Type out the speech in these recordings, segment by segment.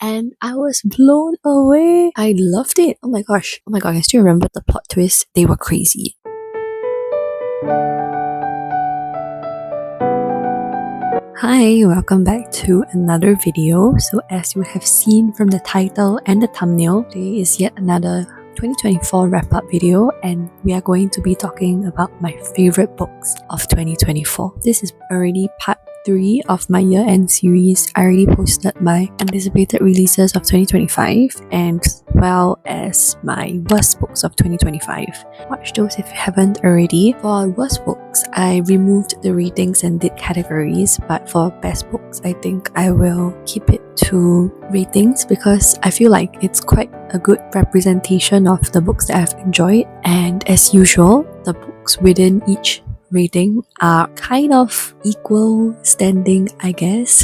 and I was blown away. I loved it. Oh my gosh. Oh my god, I still remember the plot twists. They were crazy. Hi, welcome back to another video. So as you have seen from the title and the thumbnail, today is yet another 2024 wrap-up video, and we are going to be talking about my favorite books of 2024. This is already part 3 of my year-end series. I already posted my anticipated releases of 2025 and as well as my worst books of 2025. Watch those if you haven't already. For worst books, I removed the ratings and did categories, but for best books, I think I will keep it to ratings because I feel like it's quite a good representation of the books that I've enjoyed. And as usual, the books within each rating are kind of equal standing, I guess.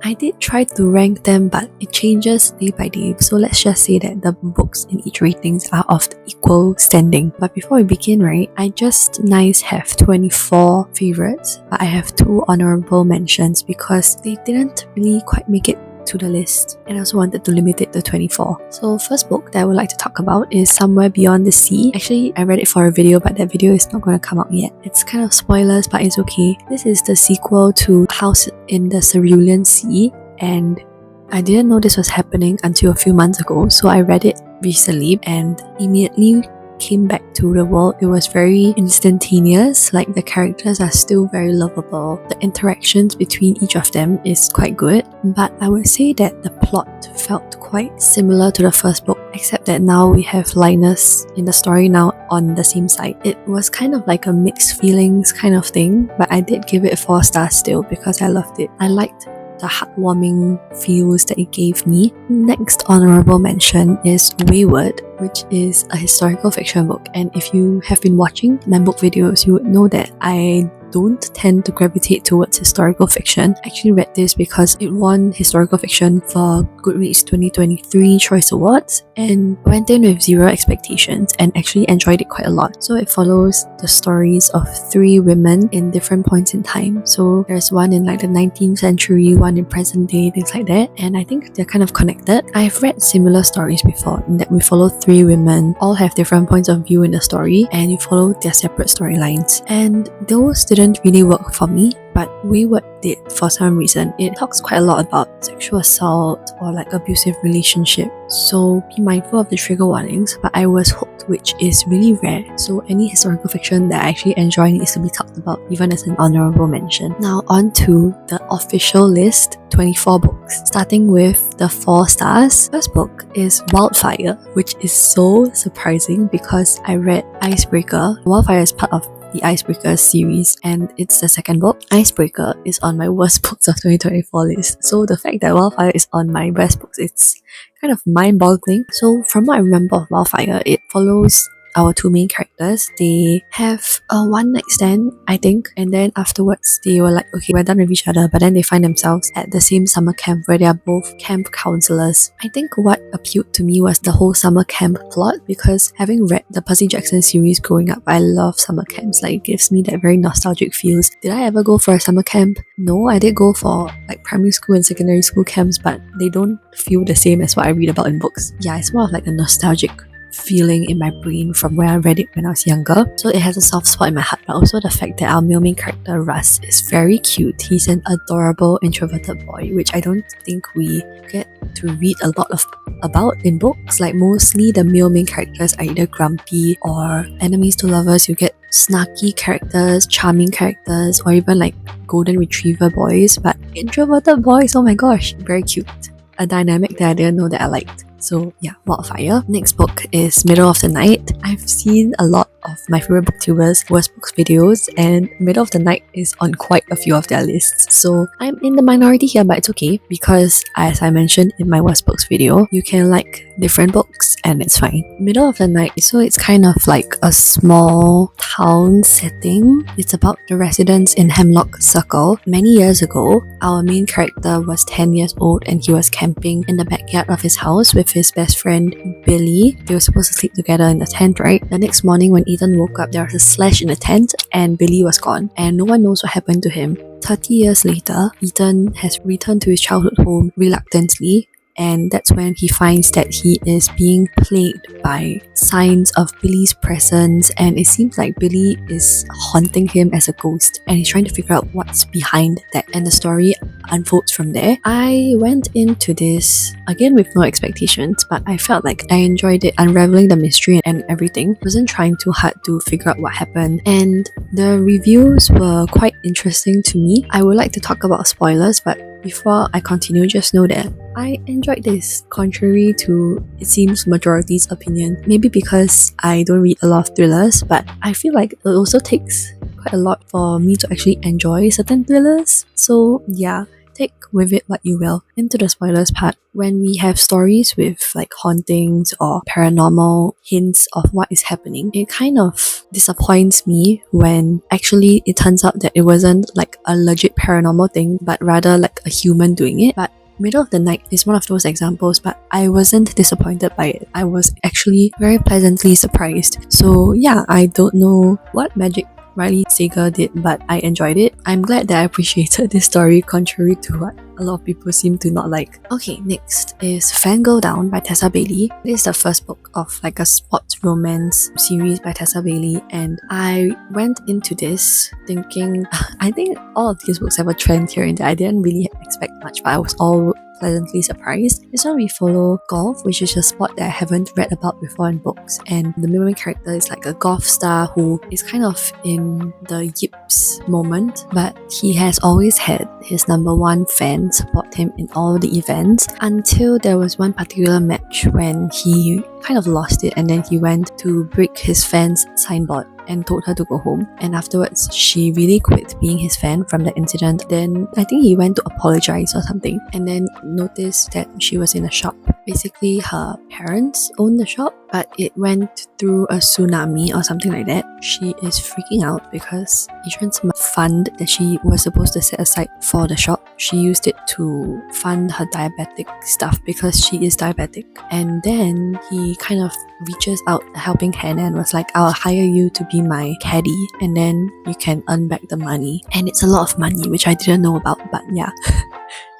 I did try to rank them, but it changes day by day, so let's just say that the books in each ratings are of equal standing. But before we begin, right, I just nice have 24 favorites, but I have 2 honorable mentions because they didn't really quite make it to the list, and I also wanted to limit it to 24. So first book that I would like to talk about is Somewhere Beyond the Sea. Actually, I read it for a video, but that video is not going to come out yet. It's kind of spoilers, but it's okay. This is the sequel to House in the Cerulean Sea, and I didn't know this was happening until a few months ago, so I read it recently and immediately came back to the world. It was very instantaneous, like the characters are still very lovable. The interactions between each of them is quite good, but I would say that the plot felt quite similar to the first book, except that now we have Linus in the story now on the same side. It was kind of like a mixed feelings kind of thing, but I did give it 4 stars still because I loved it. I liked the heartwarming feels that it gave me. Next honorable mention is Wayward, which is a historical fiction book, and if you have been watching my book videos, you would know that I don't tend to gravitate towards historical fiction. I actually read this because it won historical fiction for Goodreads 2023 Choice Awards and went in with 0 expectations and actually enjoyed it quite a lot. So it follows the stories of 3 women in different points in time. So there's one in like the 19th century, one in present day, things like that, and I think they're kind of connected. I've read similar stories before in that we follow 3 women, all have different points of view in the story, and you follow their separate storylines, and those didn't really work for me, but Wayward did for some reason. It talks quite a lot about sexual assault or like abusive relationship, so be mindful of the trigger warnings, but I was hooked, which is really rare. So any historical fiction that I actually enjoy needs to be talked about, even as an honorable mention. Now on to the official list, 24 books, starting with the 4 stars. First book is Wildfire, which is so surprising because I read Icebreaker. Wildfire is part of the Icebreaker series, and it's the second book. Icebreaker is on my worst books of 2024 list, so the fact that Wildfire is on my best books, it's kind of mind-boggling. So from what I remember of Wildfire, it follows our 2 main characters. They have a one night stand, I think, and then afterwards they were like, okay, we're done with each other, but then they find themselves at the same summer camp where they are both camp counselors. I think what appealed to me was the whole summer camp plot, because having read the Percy Jackson series growing up, I love summer camps. Like, it gives me that very nostalgic feels. Did I ever go for a summer camp? No, I did go for like primary school and secondary school camps, but they don't feel the same as what I read about in books. Yeah, it's more of like a nostalgic feeling in my brain from where I read it when I was younger. So it has a soft spot in my heart, but also the fact that our male main character Russ is very cute. He's an adorable introverted boy, which I don't think we get to read a lot of about in books. Like, mostly the male main characters are either grumpy or enemies to lovers. You get snarky characters, charming characters, or even like golden retriever boys, but introverted boys, oh my gosh, very cute. A dynamic that I didn't know that I liked. So yeah, Wildfire. Next book is Middle of the Night. I've seen a lot of my favorite booktubers' worst books videos, and Middle of the Night is on quite a few of their lists. So I'm in the minority here, but it's okay because, as I mentioned in my worst books video, you can like different books and it's fine. Middle of the Night, so it's kind of like a small town setting. It's about the residents in Hemlock Circle. Many years ago, our main character was 10 years old and he was camping in the backyard of his house with his best friend Billy. They were supposed to sleep together in the tent, right? The next morning when Ethan woke up, there was a slash in the tent and Billy was gone, and no one knows what happened to him. 30 years later, Ethan has returned to his childhood home reluctantly, and that's when he finds that he is being plagued by signs of Billy's presence, and it seems like Billy is haunting him as a ghost, and he's trying to figure out what's behind that, and the story unfolds from there. I went into this again with no expectations, but I felt like I enjoyed it, unraveling the mystery and everything. Wasn't trying too hard to figure out what happened, and the reviews were quite interesting to me. I would like to talk about spoilers, but before I continue, just know that I enjoyed this, contrary to, it seems, majority's opinion. Maybe because I don't read a lot of thrillers, but I feel like it also takes quite a lot for me to actually enjoy certain thrillers. So yeah, take with it what you will. Into the spoilers part, when we have stories with like hauntings or paranormal hints of what is happening, it kind of disappoints me when actually it turns out that it wasn't like a legit paranormal thing, but rather like a human doing it. But Middle of the Night is one of those examples, but I wasn't disappointed by it. I was actually very pleasantly surprised. So yeah, I don't know what magic Riley Sager did, but I enjoyed it. I'm glad that I appreciated this story, contrary to what a lot of people seem to not like. Okay, next is Fangirl Down by Tessa Bailey. This is the first book of like a sports romance series by Tessa Bailey, and I went into this thinking, I think all of these books have a trend here and there. I didn't really expect much, but I was all pleasantly surprised. This one we follow golf, which is a sport that I haven't read about before in books, and the main character is like a golf star who is kind of in the yips moment, but he has always had his number one fan support him in all the events, until there was one particular match when he kind of lost it, and then he went to break his fan's signboard and told her to go home, and afterwards she really quit being his fan from the incident. Then I think he went to apologize or something, and then noticed that she was in a shop. Basically her parents own the shop, but it went through a tsunami or something like that. She is freaking out because insurance fund that she was supposed to set aside for the shop, she used it to fund her diabetic stuff because she is diabetic. And then he kind of reaches out a helping hand and was like, I'll hire you to be my caddy, and then you can earn back the money. And it's a lot of money, which I didn't know about, but yeah.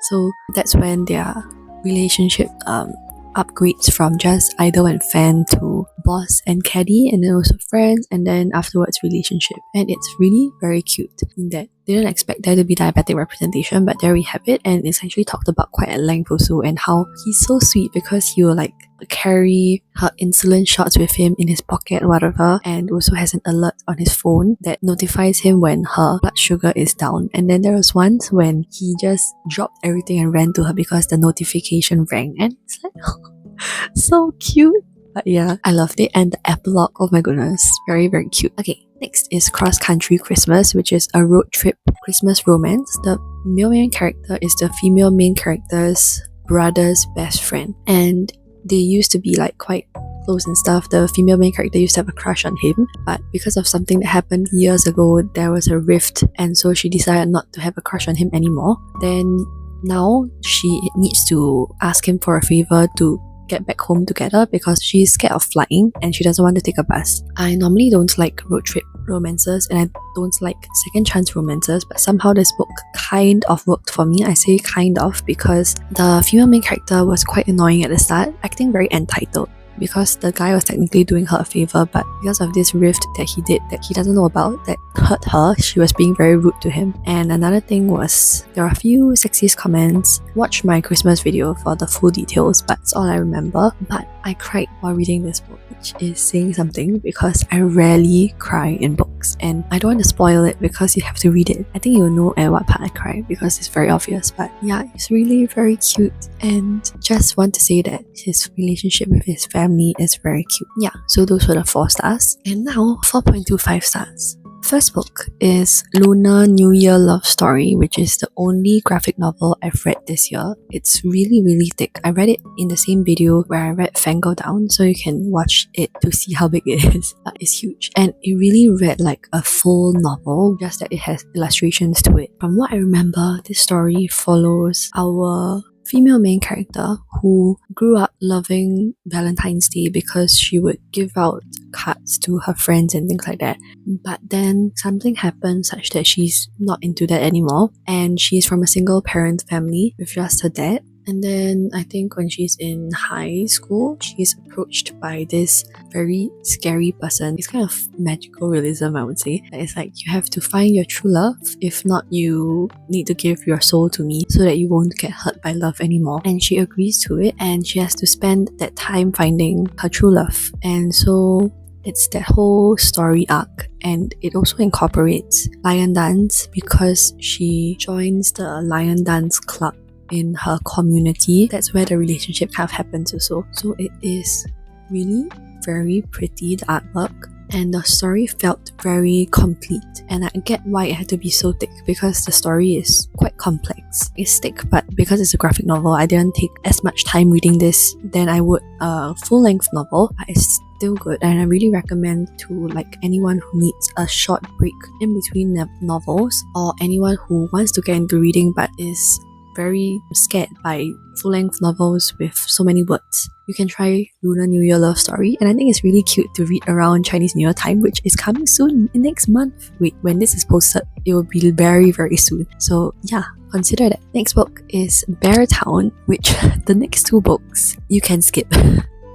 So that's when their relationship upgrades from just idol and fan to boss and caddy, and then also friends, and then afterwards relationship. And it's really very cute in that didn't expect there to be diabetic representation, but there we have it. And it's actually talked about quite at length also, and how he's so sweet because he will like carry her insulin shots with him in his pocket, whatever, and also has an alert on his phone that notifies him when her blood sugar is down. And then there was once when he just dropped everything and ran to her because the notification rang, and it's like so cute. But yeah, I loved it. And the epilogue, oh my goodness, very very cute. Okay, next is Cross Country Christmas, which is a road trip Christmas romance. The male main character is the female main character's brother's best friend, and they used to be like quite close and stuff. The female main character used to have a crush on him, but because of something that happened years ago, there was a rift, and so she decided not to have a crush on him anymore. Then now she needs to ask him for a favor to get back home together because she's scared of flying and she doesn't want to take a bus. I normally don't like road trip romances, and I don't like second chance romances, but somehow this book kind of worked for me. I say kind of because the female main character was quite annoying at the start, acting very entitled, because the guy was technically doing her a favor, but because of this rift that he did that he doesn't know about that hurt her, she was being very rude to him. And another thing was, there are a few sexist comments. Watch my Christmas video for the full details, but that's all I remember. But I cried while reading this book, which is saying something because I rarely cry in books, and I don't want to spoil it because you have to read it. I think you'll know at what part I cry because it's very obvious, but yeah, it's really very cute, and just want to say that his relationship with his family is very cute. Yeah, so those were the 4 stars, and now 4.25 stars. First book is Lunar New Year Love Story, which is the only graphic novel I've read this year. It's really really thick. I read it in the same video where I read Fangirl Down, so you can watch it to see how big it is. But it's huge, and it really read like a full novel, just that it has illustrations to it. From what I remember, this story follows our female main character who grew up loving Valentine's Day because she would give out cards to her friends and things like that. But then something happened such that she's not into that anymore, and she's from a single parent family with just her dad. And then I think when she's in high school, she's approached by this very scary person. It's kind of magical realism, I would say. It's like you have to find your true love. If not, you need to give your soul to me so that you won't get hurt by love anymore. And she agrees to it, and she has to spend that time finding her true love. And so it's that whole story arc, and it also incorporates lion dance because she joins the lion dance club in her community. That's where the relationship kind of happens also. So it is really very pretty, the artwork, and the story felt very complete. And I get why it had to be so thick, because the story is quite complex. It's thick, but because it's a graphic novel, I didn't take as much time reading this than I would a full-length novel, but it's still good, and I really recommend to like anyone who needs a short break in between novels, or anyone who wants to get into reading but is very scared by full-length novels with so many words. You can try Lunar New Year Love Story, and I think it's really cute to read around Chinese New Year time, which is coming soon, in next month. Wait, when this is posted, it will be very, very soon. So yeah, consider that. Next book is Bear Town, which the next two books you can skip.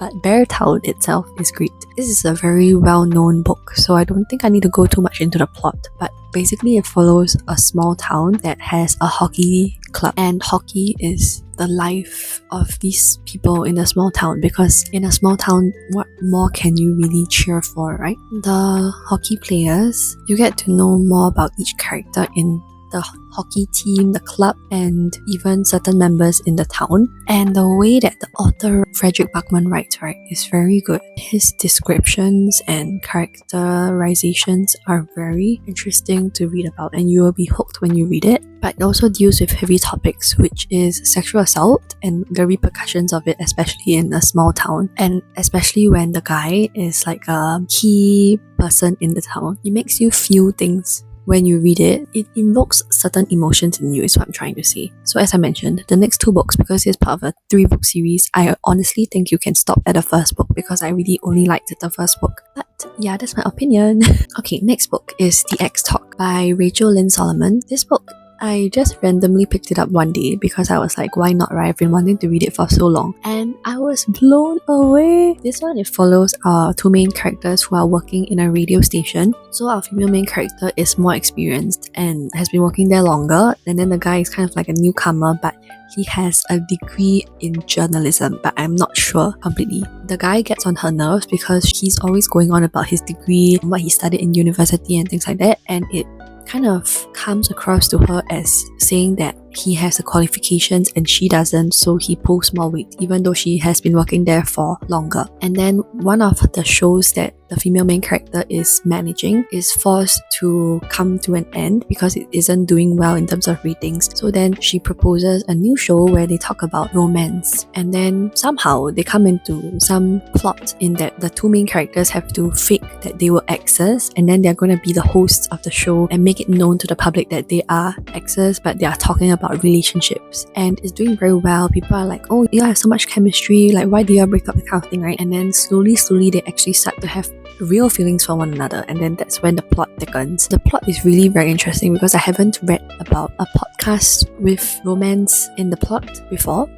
But Bear Town itself is great. This is a very well-known book, so I don't think I need to go too much into the plot. But basically it follows a small town that has a hockey club, and hockey is the life of these people in a small town, because in a small town, what more can you really cheer for, right? The hockey players, you get to know more about each character in the hockey team, the club, and even certain members in the town. And the way that the author Frederick Bachman writes, right, is very good. His descriptions and characterizations are very interesting to read about, and you will be hooked when you read it. But it also deals with heavy topics, which is sexual assault and the repercussions of it, especially in a small town, and especially when the guy is like a key person in the town. It makes you feel things when you read it. It invokes certain emotions in you, is what I'm trying to say. So as I mentioned, the next two books, because it's part of a 3-book series, I honestly think you can stop at the first book, because I really only liked the first book. But yeah, that's my opinion. Okay, next book is The X Talk by Rachel Lynn Solomon. This book, I just randomly picked it up one day because I was like, why not, right? I've been wanting to read it for so long, and I was blown away. This one, it follows our two main characters who are working in a radio station. So our female main character is more experienced and has been working there longer, and then the guy is kind of like a newcomer, but he has a degree in journalism, but I'm not sure completely. The guy gets on her nerves because he's always going on about his degree, what he studied in university and things like that, and it kind of comes across to her as saying that he has the qualifications and she doesn't, so he pulls more weight even though she has been working there for longer. And then one of the shows that the female main character is managing is forced to come to an end because it isn't doing well in terms of ratings. So then she proposes a new show where they talk about romance, and then somehow they come into some plot in that the two main characters have to fake that they were exes, and then they're going to be the hosts of the show and make it known to the public that they are exes, but they are talking about relationships, and it's doing very well. People are like, oh, you have so much chemistry, like why do you break up, that kind of thing, right? And then slowly they actually start to have real feelings for one another, and then that's when the plot thickens. The plot is really very interesting because I haven't read about a podcast with romance in the plot before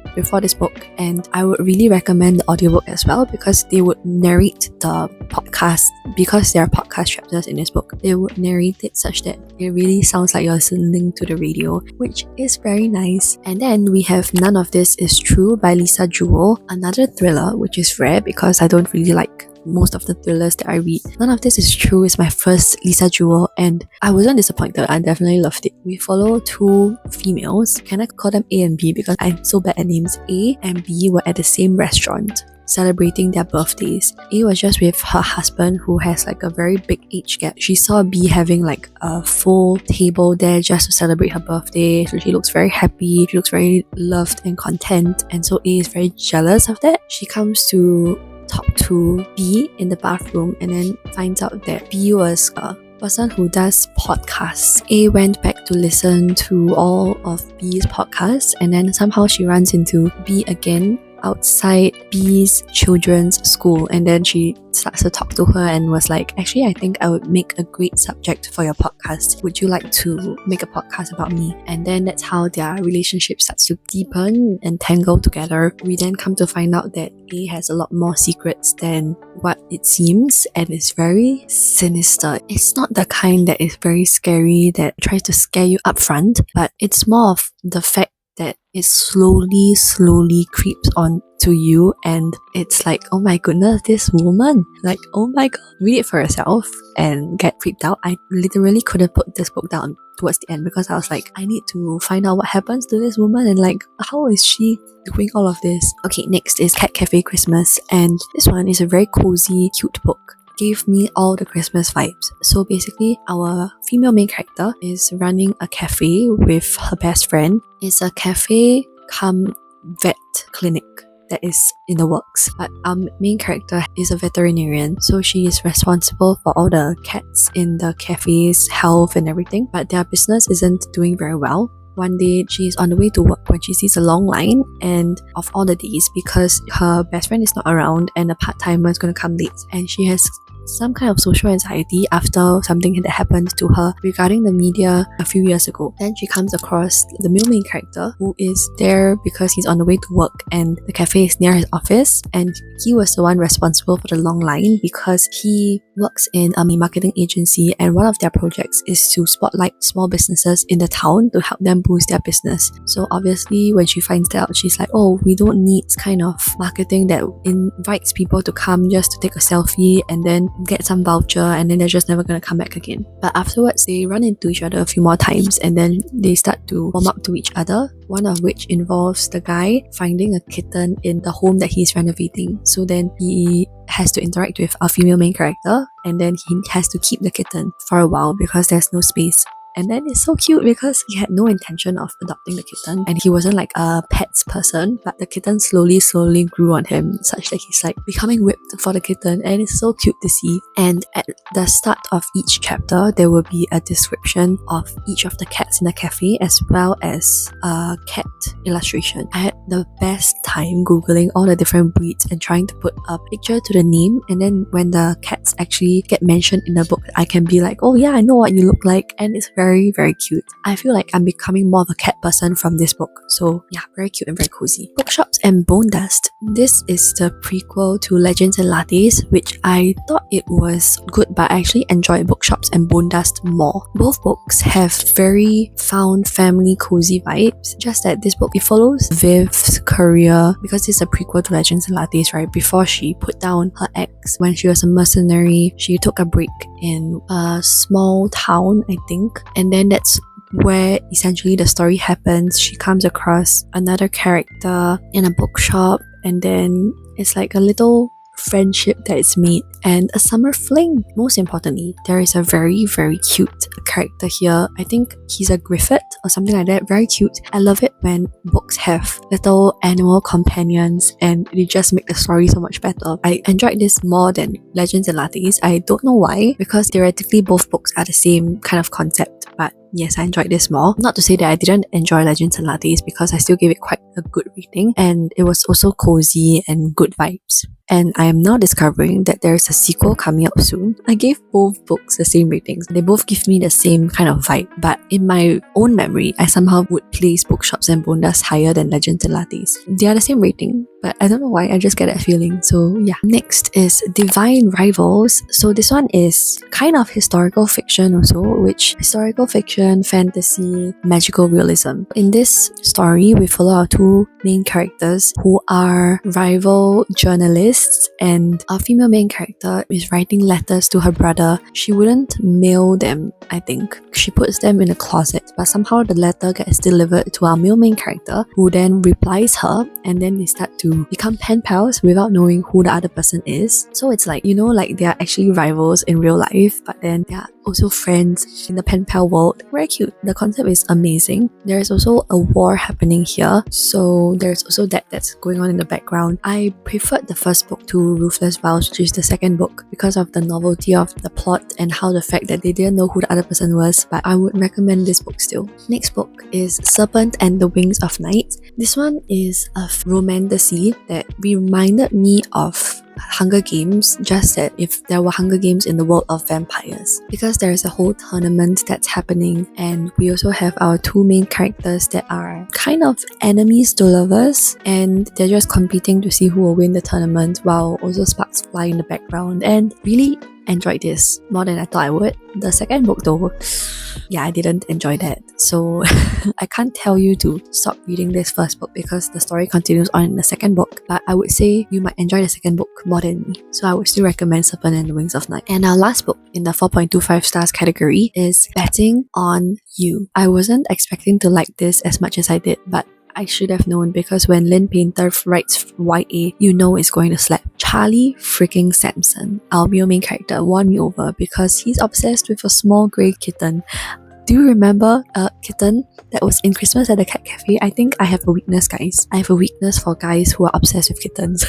this book, and I would really recommend the audiobook as well, because they would narrate the podcast, because there are podcast chapters in this book. They would narrate it such that it really sounds like you're listening to the radio, which is very nice. And then we have None of This Is True by Lisa Jewell, another thriller, which is rare because I don't really like most of the thrillers that I read. None of This Is True is my first Lisa Jewell, and I wasn't disappointed. I definitely loved it. We follow two females. Can I call them A and B because I'm so bad at names? A and B were at the same restaurant celebrating their birthdays. A was just with her husband, who has like a very big age gap. She saw B having like a full table there just to celebrate her birthday, so she looks very happy, she looks very loved and content, and so A is very jealous of that. She comes to talk to B in the bathroom and then finds out that B was a person who does podcasts. A went back to listen to all of B's podcasts, and then somehow she runs into B again outside B's children's school, and then she starts to talk to her and was like, actually, I think I would make a great subject for your podcast. Would you like to make a podcast about me? And then that's how their relationship starts to deepen and tangle together. We then come to find out that A has a lot more secrets than what it seems, and it's very sinister. It's not the kind that is very scary, that tries to scare you up front, but it's more of the fact that it slowly creeps on to you, and it's like, oh my goodness, this woman, like, oh my god. Read it for yourself and get creeped out. I literally couldn't put this book down towards the end because I was like, I need to find out what happens to this woman and like, how is she doing all of this? Okay, next is Cat Cafe Christmas, and this one is a very cozy, cute book. Gave me all the Christmas vibes. So basically, our female main character is running a cafe with her best friend. It's a cafe come vet clinic that is in the works, but our main character is a veterinarian, so she is responsible for all the cats in the cafe's health and everything, but their business isn't doing very well. One day, she's on the way to work when she sees a long line, and of all the days, because her best friend is not around and a part-timer is going to come late, and she has some kind of social anxiety after something that happened to her regarding the media a few years ago. Then she comes across the male main character who is there because he's on the way to work and the cafe is near his office, and he was the one responsible for the long line because he works in a marketing agency, and one of their projects is to spotlight small businesses in the town to help them boost their business. So obviously when she finds that out, she's like, oh, we don't need kind of marketing that invites people to come just to take a selfie and then get some voucher and then they're just never going to come back again. But afterwards, they run into each other a few more times and then they start to warm up to each other, one of which involves the guy finding a kitten in the home that he's renovating. So then he has to interact with our female main character, and then he has to keep the kitten for a while because there's no space. And then it's so cute because he had no intention of adopting the kitten and he wasn't like a pets person, but the kitten slowly grew on him such that he's like becoming whipped for the kitten, and it's so cute to see. And at the start of each chapter, there will be a description of each of the cats in the cafe as well as a cat illustration. I had the best time googling all the different breeds and trying to put a picture to the name, and then when the cats actually get mentioned in the book, I can be like, oh yeah, I know what you look like, and it's very cute. I feel like I'm becoming more of a cat person from this book. So yeah, very cute and very cozy. Bookshops and Bone Dust. This is the prequel to Legends and Lattes, which I thought it was good, but I actually enjoyed Bookshops and Bone Dust more. Both books have very found family cozy vibes, just that this book, it follows Viv's career because it's a prequel to Legends and Lattes, right? Before she put down her ex when she was a mercenary, she took a break in a small town, I think, and then that's where essentially the story happens. She comes across another character in a bookshop, and then it's like a little friendship that is made and a summer fling. Most importantly, there is a very cute character here. I think he's a Griffith or something like that. Very cute. I love it when books have little animal companions and they just make the story so much better. I enjoyed this more than Legends and Lattes. I don't know why, because theoretically both books are the same kind of concept, but yes, I enjoyed this more. Not to say that I didn't enjoy Legends and Lattes, because I still gave it quite a good rating, and it was also cozy and good vibes. And I am now discovering that there is a sequel coming up soon. I gave both books the same ratings. They both give me the same kind of vibe, but in my own memory, I somehow would place Bookshops and Bone Dust higher than Legends and Lattes. They are the same rating, but I don't know why, I just get that feeling. So yeah. Next is Divine Rivals. So this one is kind of historical fiction also, which historical fiction, fantasy, magical realism. In this story, we follow our two main characters who are rival journalists, and our female main character is writing letters to her brother. She wouldn't mail them, I think. She puts them in a closet, but somehow the letter gets delivered to our male main character, who then replies her, and then they start to become pen pals without knowing who the other person is. So it's like, you know, like they are actually rivals in real life, but then they are also friends in the pen pal world. Very cute. The concept is amazing. There is also a war happening here, so there's also that's going on in the background. I preferred the first book to Ruthless Vows, which is the second book, because of the novelty of the plot and how the fact that they didn't know who the other person was, but I would recommend this book still. Next book is Serpent and the Wings of Night. This one is a romantasy that reminded me of Hunger Games, just that if there were Hunger Games in the world of vampires, because there is a whole tournament that's happening, and we also have our two main characters that are kind of enemies to lovers, and they're just competing to see who will win the tournament, while also sparks fly in the background. And really enjoyed this more than I thought I would. The second book though, yeah, I didn't enjoy that, so I can't tell you to stop reading this first book because the story continues on in the second book, but I would say you might enjoy the second book more than me, so I would still recommend Serpent and the Wings of Night. And our last book in the 4.25 stars category is Betting on You. I wasn't expecting to like this as much as I did, but I should have known, because when Lynn Painter writes YA, you know it's going to slap. Charlie freaking Sampson, our main character, won me over because he's obsessed with a small grey kitten. Do you remember a kitten that was in Christmas at the Cat Cafe? I think I have a weakness, guys. I have a weakness for guys who are obsessed with kittens.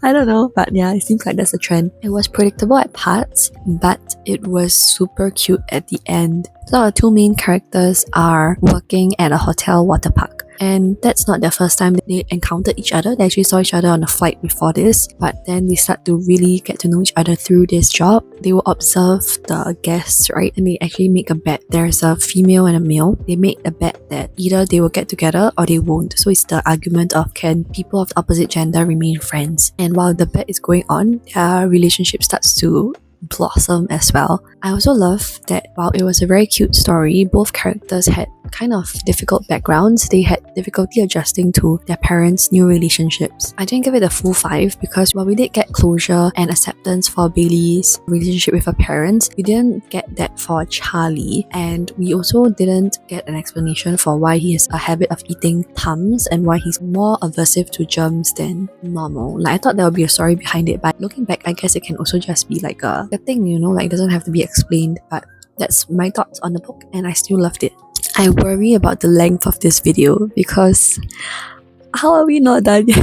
I don't know, but yeah, it seems like that's a trend. It was predictable at parts, but it was super cute at the end. So our two main characters are working at a hotel water park. And that's not their first time that they encountered each other. They actually saw each other on a flight before this, but then they start to really get to know each other through this job. They will observe the guests, right? And they actually make a bet. There's a female and a male. They make a bet that either they will get together or they won't. So it's the argument of, can people of the opposite gender remain friends? And while the bet is going on, their relationship starts to blossom as well. I also love that while it was a very cute story, both characters had kind of difficult backgrounds. They had difficulty adjusting to their parents' new relationships. I didn't give it a full 5 because while we did get closure and acceptance for Bailey's relationship with her parents, we didn't get that for Charlie, and we also didn't get an explanation for why he has a habit of eating Tums and why he's more aversive to germs than normal. Like, I thought there would be a story behind it, but looking back, I guess it can also just be like a thing, you know, like it doesn't have to be explained. But that's my thoughts on the book, and I still loved it. I worry about the length of this video because how are we not done yet?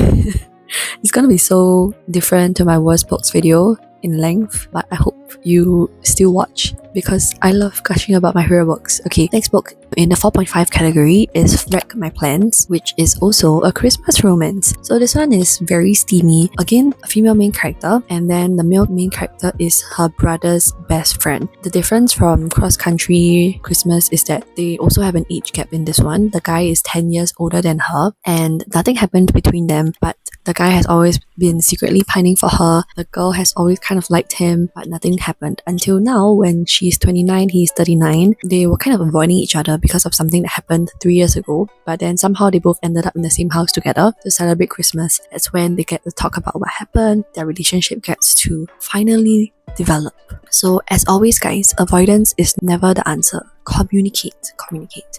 It's gonna be so different to my worst books video in length, but I hope you still watch because I love gushing about my hero books. Okay, next book in the 4.5 category is Wreck My Plans, which is also a Christmas romance. So this one is very steamy. Again, a female main character, and then the male main character is her brother's best friend. The difference from Cross Country Christmas is that they also have an age gap in this one. The guy is 10 years older than her, and nothing happened between them, but the guy has always been secretly pining for her. The girl has always kind of liked him, but nothing happened until now when she's 29, he's 39. They were kind of avoiding each other because of something that happened 3 years ago, but then somehow they both ended up in the same house together to celebrate Christmas. That's when they get to talk about what happened. Their relationship gets to finally develop. So as always, guys, avoidance is never the answer. Communicate.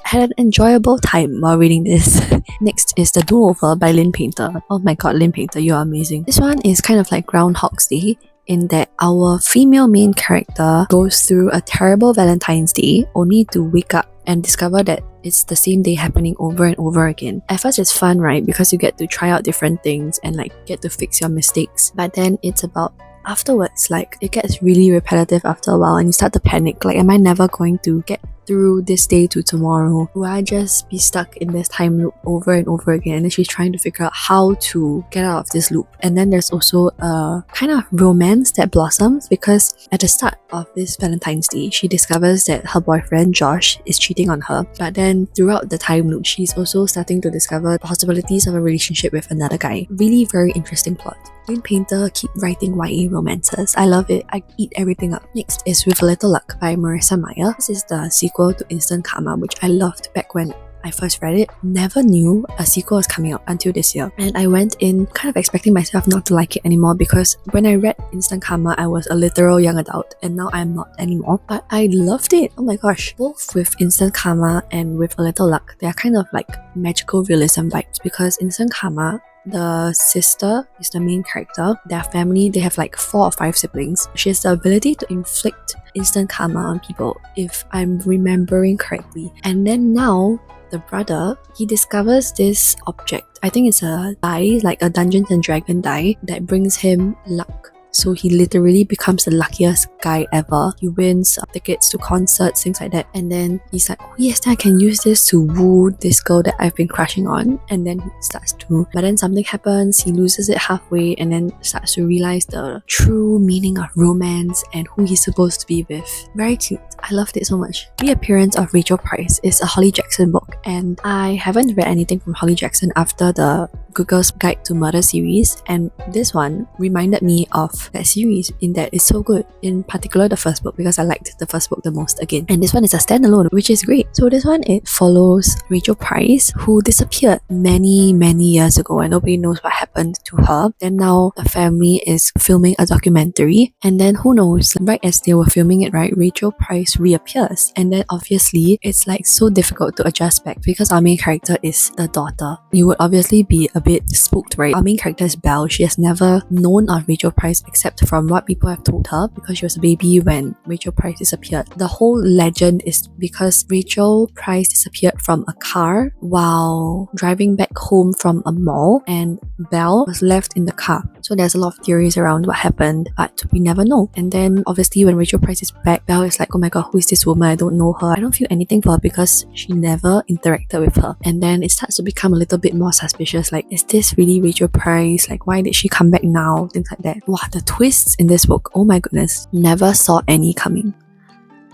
I had an enjoyable time while reading this. Next is The Do-Over by Lynn Painter. Oh my god, Lynn Painter, you are amazing. This one is kind of like Groundhog's Day, in that our female main character goes through a terrible Valentine's Day only to wake up and discover that it's the same day happening over and over again. At first it's fun, right? Because you get to try out different things and like get to fix your mistakes. But then it's about afterwards, like it gets really repetitive after a while and you start to panic. Like, am I never going to get through this day to tomorrow? Will I just be stuck in this time loop over and over again? And then she's trying to figure out how to get out of this loop. And then there's also a kind of romance that blossoms because at the start of this Valentine's Day, she discovers that her boyfriend Josh is cheating on her. But then throughout the time loop, she's also starting to discover possibilities of a relationship with another guy. Really very interesting plot. Lynn Painter keep writing YA romances. I love it. I eat everything up. Next is With a Little Luck by Marissa Meyer. This is the sequel to Instant Karma, which I loved back when I first read it. Never knew a sequel was coming out until this year, and I went in kind of expecting myself not to like it anymore because when I read Instant Karma, I was a literal young adult, and now I'm not anymore. But I loved it. Oh my gosh. Both with Instant Karma and With a Little Luck, they are kind of like magical realism vibes because Instant Karma The sister is the main character. Their family, they have like 4 or 5 siblings. She has the ability to inflict instant karma on people, if I'm remembering correctly. And then now, the brother, he discovers this object. I think it's a die, like a Dungeons and Dragon die, that brings him luck. So he literally becomes the luckiest guy ever. He wins tickets to concerts, things like that. And then he's like, oh yes, I can use this to woo this girl that I've been crushing on. And then he starts to, but then something happens, he loses it halfway, and then starts to realize the true meaning of romance and who he's supposed to be with. Very cute. I loved it so much. Reappearance of Rachel Price is a Holly Jackson book, and I haven't read anything from Holly Jackson after the Good Girl's Guide to Murder series, and this one reminded me of that series in that it's so good, in particular the first book, because I liked the first book the most again. And this one is a standalone, which is great. So this one, it follows Rachel Price, who disappeared many years ago and nobody knows what happened to her. Then now the family is filming a documentary, and then who knows, right as they were filming it, right, Rachel Price reappears, and then obviously it's like so difficult to adjust back because our main character is the daughter. You would obviously be a bit spooked, right? Our main character is Belle. She has never known of Rachel Price except from what people have told her, because she was a baby when Rachel Price disappeared. The whole legend is because Rachel Price disappeared from a car while driving back home from a mall, and Belle was left in the car. So there's a lot of theories around what happened, but we never know. And then obviously when Rachel Price is back, Belle is like, oh my god, who is this woman? I don't know her. I don't feel anything for her because she never interacted with her. And then it starts to become a little bit more suspicious, like, is this really Rachel Price? Like, why did she come back now? Things like that. Wow, the twists in this book, oh my goodness, never saw any coming.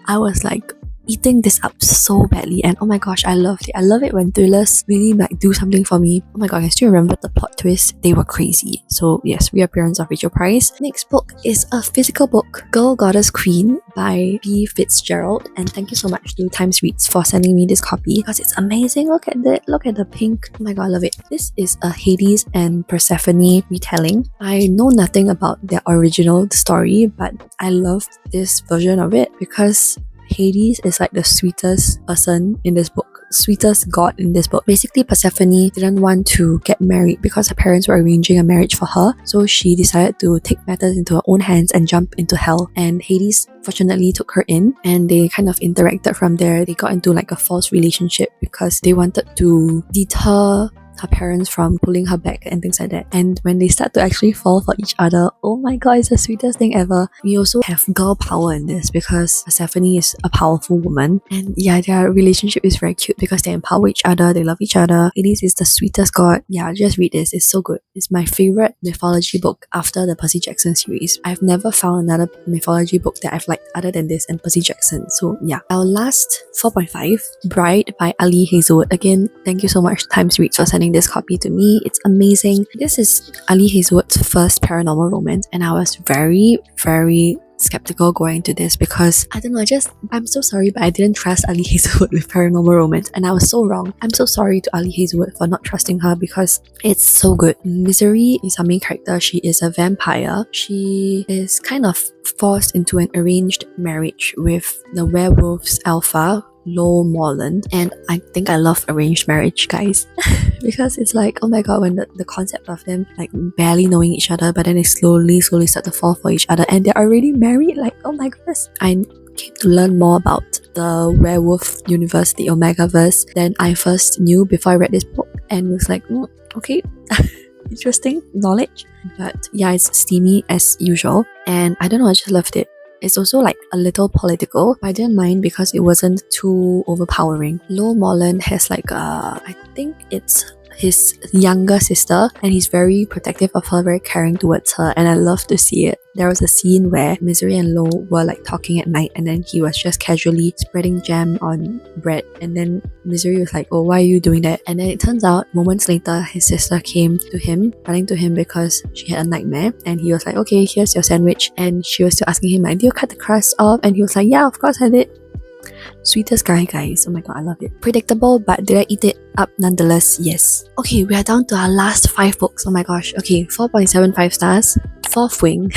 I was like eating this up so badly, and oh my gosh, I loved it. I love it when thrillers really like do something for me. Oh my god, I can still remember the plot twist. They were crazy. So yes, Reappearance of Rachel Price. Next book is a physical book, Girl Goddess Queen by B. Fitzgerald, and thank you so much to Times Reads for sending me this copy because it's amazing. Look at that, look at the pink. Oh my god, I love it. This is a Hades and Persephone retelling. I know nothing about their original story, but I loved this version of it because Hades is like the sweetest person in this book, sweetest god in this book. Basically, Persephone didn't want to get married because her parents were arranging a marriage for her, so she decided to take matters into her own hands and jump into hell. And Hades fortunately took her in, and they kind of interacted from there. They got into like a false relationship because they wanted to deter her parents from pulling her back and things like that. And when they start to actually fall for each other, oh my god, it's the sweetest thing ever. We also have girl power in this because Persephone is a powerful woman, and yeah, their relationship is very cute because they empower each other, they love each other. Hades is the sweetest god. Yeah, just read this, it's so good. It's my favorite mythology book after the Percy Jackson series. I've never found another mythology book that I've liked other than this and Percy Jackson. So yeah, our last 4.5, Bride by Ali Hazelwood. Again, thank you so much Times Reads for sending this copy to me. It's amazing. This is Ali Hazelwood's first paranormal romance, and I was very skeptical going to this because I don't know, I'm so sorry, but I didn't trust Ali Hazelwood with paranormal romance, and I was so wrong. I'm so sorry to Ali Hazelwood for not trusting her because it's so good. Misery is our main character. She is a vampire. She is kind of forced into an arranged marriage with the werewolf's alpha, Lo Morland, and I think I love arranged marriage, guys, because it's like, oh my god, when the concept of them like barely knowing each other, but then they slowly start to fall for each other, and they're already married. Like, oh my goodness. I came to learn more about the werewolf universe, the Omegaverse, than I first knew before I read this book, and was like, okay, interesting knowledge. But yeah, it's steamy as usual, and I don't know, I just loved it. It's also like a little political, but I didn't mind because it wasn't too overpowering. Lo Morland has like I think it's his younger sister, and he's very protective of her, very caring towards her, and I love to see it. There was a scene where Misery and Lo were like talking at night, and then he was just casually spreading jam on bread, and then Misery was like, oh, why are you doing that? And then it turns out moments later his sister came to him, running to him because she had a nightmare, and he was like, okay, here's your sandwich, and she was still asking him like, do you cut the crust off? And he was like, yeah, of course I did. Sweetest guy, guys. Oh my god, I love it. Predictable, but did I eat it up nonetheless? Yes. Okay, we are down to our last 5 books. Oh my gosh. Okay, 4.75 stars. Fourth Wing.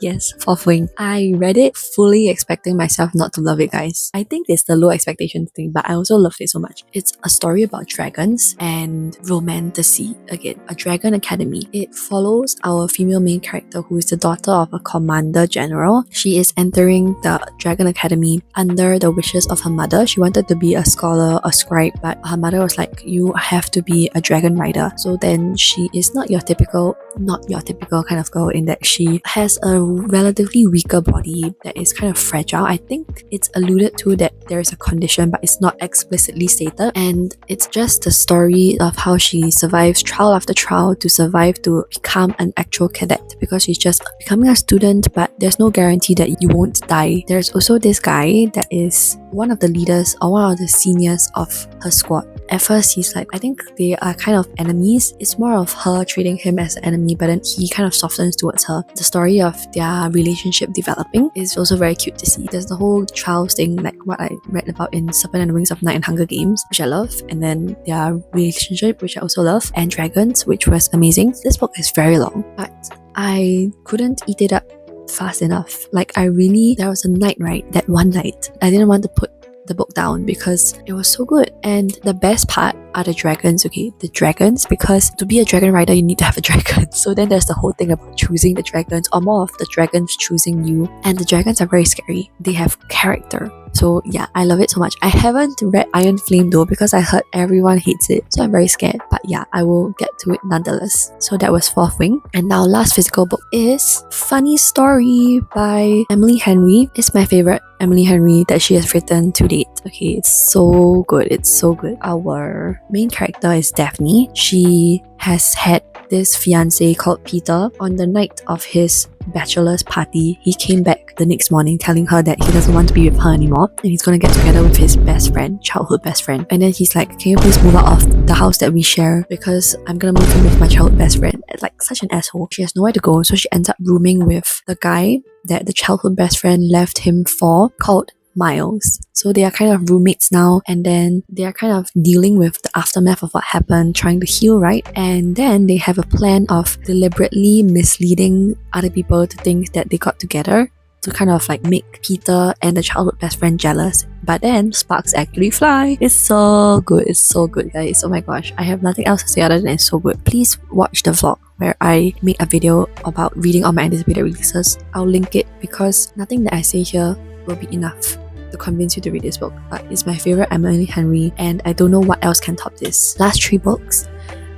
Yes, Fourth Wing. I read it fully expecting myself not to love it, guys. I think it's the low expectation thing, but I also loved it so much. It's a story about dragons and romantasy. Again, a dragon academy. It follows our female main character who is the daughter of a commander general. She is entering the dragon academy under the wishes of her mother. She wanted to be a scholar, a scribe, but her mother was like, you have to be a dragon rider. So then she is not your typical kind of girl in that she has a relatively weaker body that is kind of fragile. I think it's alluded to that there is a condition, but it's not explicitly stated, and it's just the story of how she survives trial after trial to survive to become an actual cadet, because she's just becoming a student, but there's no guarantee that you won't die. There's also this guy that is one of the leaders or one of the seniors of her squad. At first, he's like, I think they are kind of enemies. It's more of her treating him as an enemy, but then he kind of softens towards her. The story of their relationship developing is also very cute to see. There's the whole trials thing, like what I read about in Serpent and the Wings of Night and Hunger Games, which I love, and then their relationship, which I also love, and dragons, which was amazing. This book is very long, but I couldn't eat it up fast enough. Like there was a night, right? That one night, I didn't want to put the book down because it was so good. And the best part are the dragons, okay? The dragons, because to be a dragon rider, you need to have a dragon. So then there's the whole thing about choosing the dragons, or more of the dragons choosing you. And the dragons are very scary. They have character. So yeah, I love it so much. I haven't read Iron Flame though because I heard everyone hates it. So I'm very scared. But yeah, I will get to it nonetheless. So that was Fourth Wing. And now last physical book is Funny Story by Emily Henry. It's my favorite Emily Henry that she has written to date. Okay, it's so good. It's so good. Our main character is Daphne. She has had this fiance called Peter. On the night of his bachelor's party, he came back the next morning telling her that he doesn't want to be with her anymore and he's gonna get together with his best friend, childhood best friend. And then he's like, can you please move out of the house that we share because I'm gonna move in with my childhood best friend. Like, such an asshole. She has nowhere to go, so she ends up rooming with the guy that the childhood best friend left him for, called Miles. So they are kind of roommates now, and then they are kind of dealing with the aftermath of what happened, trying to heal, right? And then they have a plan of deliberately misleading other people to think that they got together to kind of like make Peter and the childhood best friend jealous. But then sparks actually fly. It's so good. It's so good, guys. Oh my gosh. I have nothing else to say other than it's so good. Please watch the vlog where I make a video about reading all my anticipated releases. I'll link it because nothing that I say here will be enough to convince you to read this book. But it's my favorite Emily Henry and I don't know what else can top this. Last 3 books.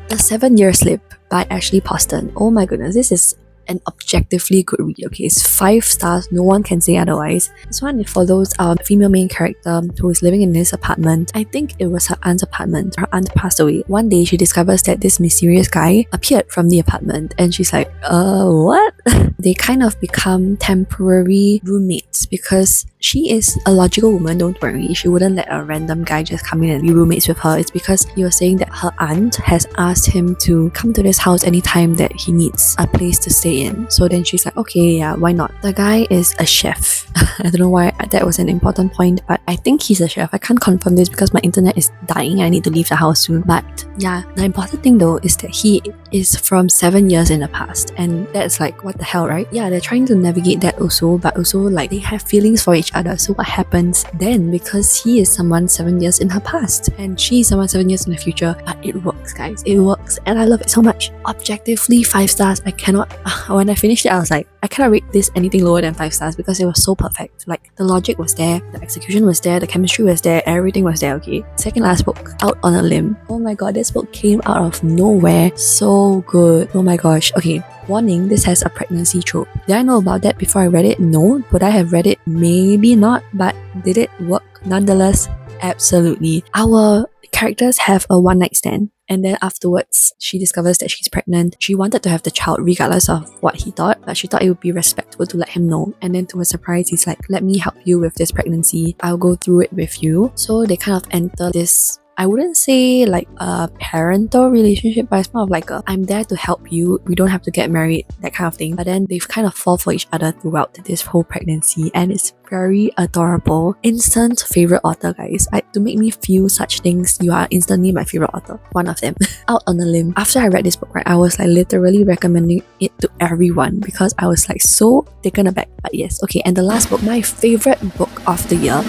The 7 Year Slip by Ashley Poston. Oh my goodness, this is an objectively good read, okay? It's 5 stars, no one can say otherwise. This one, it follows our female main character who is living in this apartment. I think it was her aunt's apartment. Her aunt passed away. One day, she discovers that this mysterious guy appeared from the apartment and she's like, what? They kind of become temporary roommates because she is a logical woman, don't worry. She wouldn't let a random guy just come in and be roommates with her. It's because he was saying that her aunt has asked him to come to this house anytime that he needs a place to stay in. So then she's like, okay, yeah, why not? The guy is a chef. I don't know why that was an important point, but I think he's a chef. I can't confirm this because my internet is dying. I need to leave the house soon. But yeah, the important thing though is that he is from 7 years in the past, and that's like, what the hell, right? Yeah, they're trying to navigate that also, but also like they have feelings for each other. So what happens then? Because he is someone 7 years in her past and she is someone 7 years in the future. But it works, guys. It works and I love it so much. Objectively 5 stars. I cannot, when I finished it, I was like, I cannot rate this anything lower than 5 stars because it was so perfect. Like, the logic was there, the execution was there, the chemistry was there, everything was there, okay? Second last book, Out on a Limb. Oh my god, this book came out of nowhere. So good. Oh my gosh. Okay, warning, this has a pregnancy trope. Did I know about that before I read it? No. Would I have read it? Maybe not. But did it work nonetheless? Absolutely. Our characters have a one-night stand, and then afterwards she discovers that she's pregnant. She wanted to have the child regardless of what he thought, but she thought it would be respectful to let him know. And then to her surprise, he's like, let me help you with this pregnancy. I'll go through it with you. So they kind of enter this I wouldn't say like a parental relationship, but it's more of like a I'm there to help you, we don't have to get married, that kind of thing. But then they've kind of fall for each other throughout this whole pregnancy, and it's very adorable. Instant favorite author, guys. To make me feel such things, you are instantly my favorite author. One of them. Out on a limb. After I read this book, right, I was like literally recommending it to everyone because I was like so taken aback. But yes, okay. And the last book, my favorite book of the year,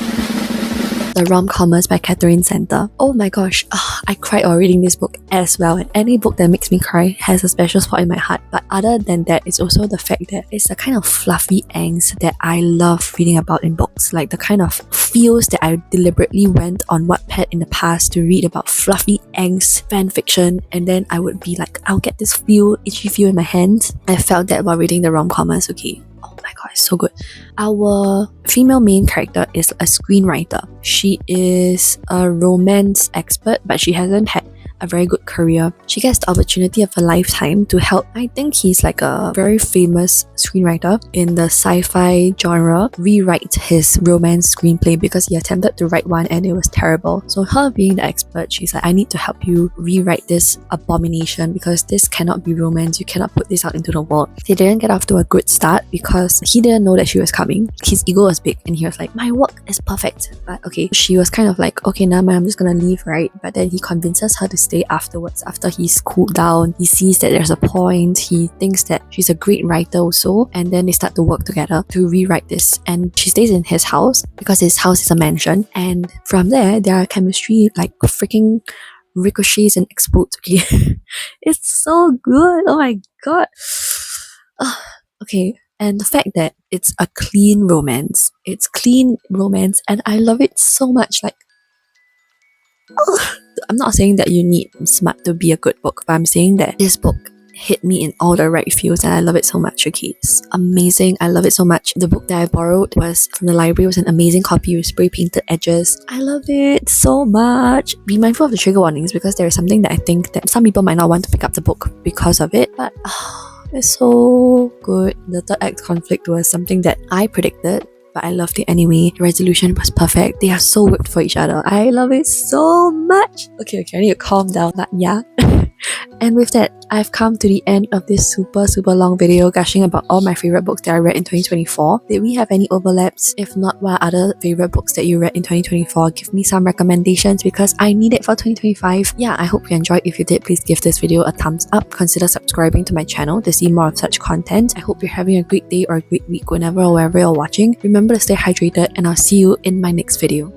The Rom-Comers by Catherine Center. Oh my gosh, I cried while reading this book as well. And any book that makes me cry has a special spot in my heart. But other than that, it's also the fact that it's the kind of fluffy angst that I love reading about in books. Like the kind of feels that I deliberately went on Wattpad in the past to read about fluffy angst fan fiction, and then I would be like, I'll get this itchy feel in my hands. I felt that while reading The Rom-Comers, okay. Oh my god, it's so good. Our female main character is a screenwriter. She is a romance expert, but she hasn't had a very good career. She gets the opportunity of a lifetime to help, I think he's like a very famous screenwriter in the sci-fi genre, rewrite his romance screenplay because he attempted to write one and it was terrible. So her being the expert, she's like, I need to help you rewrite this abomination because this cannot be romance, you cannot put this out into the world. They didn't get off to a good start because he didn't know that she was coming. His ego was big and he was like, my work is perfect. But okay, she was kind of like, okay, now I'm just gonna leave, right? But then he convinces her to stay afterwards. After he's cooled down, he sees that there's a point, he thinks that she's a great writer also, and then they start to work together to rewrite this. And she stays in his house because his house is a mansion, and from there their chemistry like freaking ricochets and explodes. Okay. It's so good. Oh my god. Okay. And the fact that it's a clean romance. It's clean romance and I love it so much. Like, I'm not saying that you need smart to be a good book, but I'm saying that this book hit me in all the right feels and I love it so much. Okay, it's amazing. I love it so much. The book that I borrowed was from the library. It was an amazing copy with spray painted edges. I love it so much. Be mindful of the trigger warnings because there is something that I think that some people might not want to pick up the book because of it, but it's so good. The third act conflict was something that I predicted, but I loved it anyway. The resolution was perfect. They are so whipped for each other. I love it so much. Okay, I need to calm down. But yeah. And with that, I've come to the end of this super long video gushing about all my favorite books that I read in 2024. Did we have any overlaps? If not, what are other favorite books that you read in 2024? Give me some recommendations because I need it for 2025. Yeah, I hope you enjoyed. If you did, please give this video a thumbs up. Consider subscribing to my channel to see more of such content. I hope you're having a great day or a great week whenever or wherever you're watching. Remember to stay hydrated and I'll see you in my next video.